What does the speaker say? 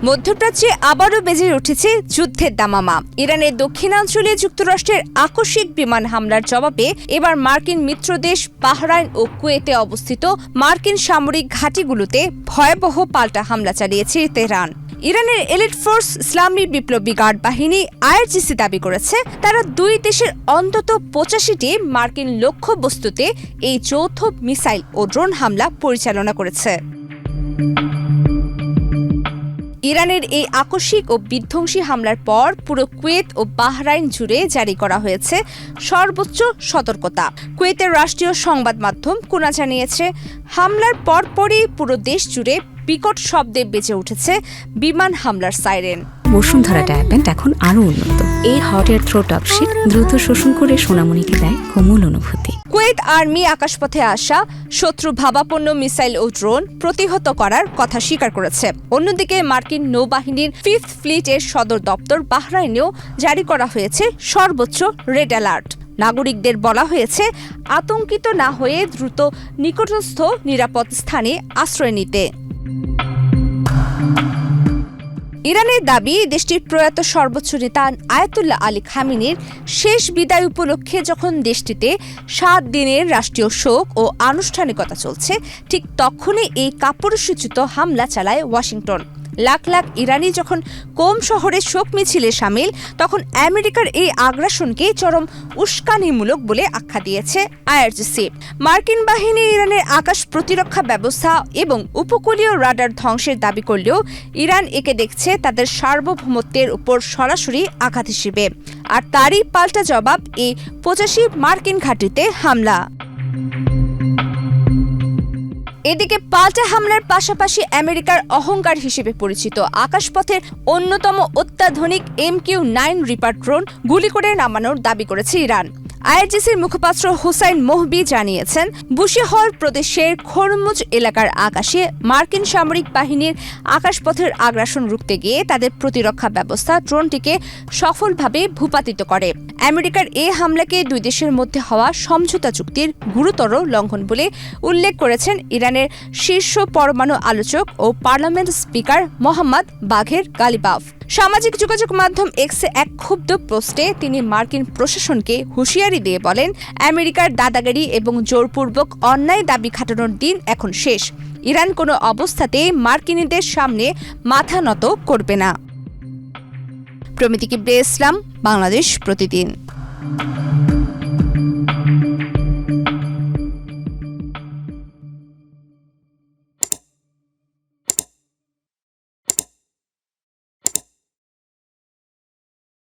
মধ্যপ্রাচ্যে আবারও বেজে উঠেছে যুদ্ধের দামামা। ইরানের দক্ষিণাঞ্চলে যুক্তরাষ্ট্রের আকস্মিক বিমান হামলার জবাবে এবার মার্কিন মিত্রদেশ বাহরাইন ও কুয়েতে অবস্থিত মার্কিন সামরিক ঘাঁটিগুলোতে ভয়াবহ পাল্টা হামলা চালিয়েছে তেহরান। ইরানের এলিট ফোর্স ইসলামী বিপ্লবী গার্ড বাহিনী আইআরজিসি দাবি করেছে তারা দুই দেশের অন্তত ৮৫টি মার্কিন লক্ষ্যবস্তুতে এই যৌথ মিসাইল ও ড্রোন হামলা পরিচালনা করেছে। ইরানের এই আকস্মিক ও বিধ্বংসী হামলার পর পুরো কুয়েত ও বাহরাইন জুড়ে জারি করা হয়েছে সর্বোচ্চ সতর্কতা। কুয়েতের রাষ্ট্রীয় সংবাদ মাধ্যম কুনা জানিয়েছে, হামলার পরপরই পুরো দেশ জুড়ে বিকট শব্দে বেজে উঠেছে বিমান হামলার সাইরেন। বসুন্ধরা ডায়াপেন্ট এখন আরো উন্নত। এই হট এয়ার থ্রো টপশিট দ্রুত শোষণ করে সোনামণিকে দেয় কোমল অনুভূতি। কুয়েত আর্মি আকাশপথে আসা শত্রু ভাবাপন্ন মিসাইল ও ড্রোন প্রতিহত করার কথা স্বীকার করেছে। অন্যদিকে মার্কিন নৌবাহিনীর 5th ফ্লিটের সদর দপ্তর বাহরাইনেও জারি করা হয়েছে সর্বোচ্চ রেড অ্যালার্ট। নাগরিকদের বলা হয়েছে আতঙ্কিত না হয়ে দ্রুত নিকটস্থ নিরাপদ স্থানে আশ্রয় নিতে। ইরানের দাবি, দেশটির প্রয়াত সর্বোচ্চ নেতা আয়াতুল্লাহ আলী খামেনির শেষ বিদায় উপলক্ষে যখন দেশটিতে 7 দিনের রাষ্ট্রীয় শোক ও আনুষ্ঠানিকতা চলছে, ঠিক তখনই এই কাপুরুষোচিত হামলা চালায় ওয়াশিংটন। লাখ লাখ ইরানি যখন কোম শহরে শোক মিছিলে সামিল, তখন আমেরিকার এই আগ্রাসনকে চরম উস্কানিমূলক বলে আখ্যা দিয়েছে আইআরজিসি। মার্কিন বাহিনী ইরানের আকাশ প্রতিরক্ষা ব্যবস্থা এবং উপকূলীয় রাডার ধ্বংসের দাবি করলেও ইরান একে দেখছে তাদের সার্বভৌমত্বের উপর সরাসরি আঘাত হিসেবে। আর তারই পাল্টা জবাব এই 85 মার্কিন ঘাঁটিতে হামলা। এদিকে পাল্টা হামলার পাশাপাশি আমেরিকার অহংকার হিসেবে পরিচিত আকাশপথের অন্যতম অত্যাধুনিক MQ-9 রিপার ড্রোন গুলি করে নামানোর দাবি করেছে ইরান। আইআরজিসির মুখপাত্র হুসাইন মোহবি জানিয়েছেন, বুশেহর প্রদেশের খরমুজ এলাকার আকাশে মার্কিন সামরিক বাহিনীর আকাশপথের আগ্রাসন রুখতে গিয়ে তাদের প্রতিরক্ষা ব্যবস্থা ড্রোনটিকে সফলভাবে ভূপাতিত করে। আমেরিকার এই হামলাকে দুই দেশের মধ্যে হওয়া সমঝোতা চুক্তির গুরুতর লঙ্ঘন বলে উল্লেখ করেছেন ইরানের শীর্ষ পরমাণু আলোচক ও পার্লামেন্ট স্পিকার মোহাম্মদ বাঘের গালিবাফ। সামাজিক যোগাযোগ মাধ্যম এক্সে এক ক্ষুব্ধ পোস্টে তিনি মার্কিন প্রশাসনকে হুঁশিয়ারি দিয়ে বলেন, আমেরিকার দাদাগিরি এবং জোরপূর্বক অন্যায় দাবি খাটানোর দিন এখন শেষ। ইরান কোনো অবস্থাতেই মার্কিনীদের সামনে মাথা নত করবে না। প্রমিতি কিবরিয়া ইসলাম, বাংলাদেশ প্রতিদিন।